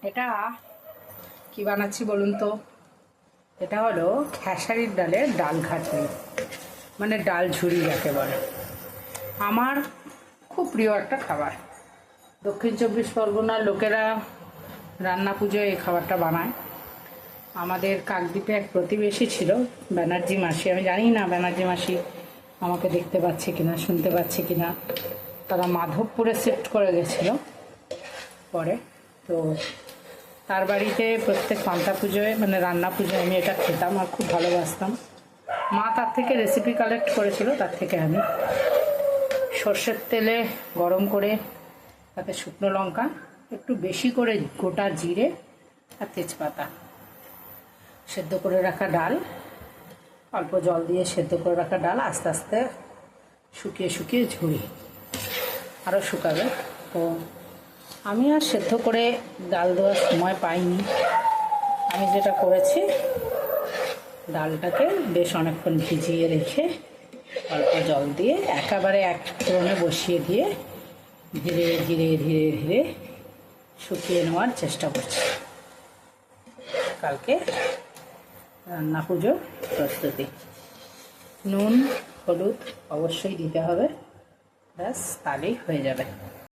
এটা কি বানাচ্ছি বলুন তো? এটা হলো খেসারির ডালের ডাল ঘাটনি, মানে ডাল ঝুড়ি যাকে বলে। আমার খুব প্রিয় একটা খাবার। দক্ষিণ চব্বিশ পরগনার লোকেরা রান্না পুজোয় এই খাবারটা বানায়। আমাদের কাকদ্বীপে এক প্রতিবেশী ছিল, ব্যানার্জি মাসি। আমি জানি না ব্যানার্জি মাসি আমাকে দেখতে পাচ্ছে কিনা, শুনতে পাচ্ছে কিনা। তারা মাধবপুরে শিফট করে গেছিল পরে। তো তার বাড়িতে প্রত্যেক পান্তা পুজোয়, মানে রান্না পুজোয় আমি এটা খেতাম আর খুব ভালোবাসতাম। মা তার থেকে রেসিপি কালেক্ট করেছিল, তার থেকে আমি সর্ষের তেলে গরম করে তাতে শুকনো লঙ্কা, একটু বেশি করে গোটা জিরে আর তেজপাতা, সেদ্ধ করে রাখা ডাল, অল্প জল দিয়ে সেদ্ধ করে রাখা ডাল আস্তে আস্তে শুকিয়ে শুকিয়ে ঝুড়ি আরও শুকাবে। তো আমি আর সেদ্ধ করে ডাল দেওয়ার সময় পাইনি। আমি যেটা করেছি, ডালটাকে বেশ অনেকক্ষণ ভিজিয়ে রেখে অল্প জল দিয়ে একেবারে এক ফোড়নে বসিয়ে দিয়ে ধীরে ধীরে ধীরে ধীরে শুকিয়ে নেওয়ার চেষ্টা করছি। কালকে রান্না পুজোর প্রস্তুতি। নুন হলুদ অবশ্যই দিতে হবে, ব্যাস তাহলেই হয়ে যাবে।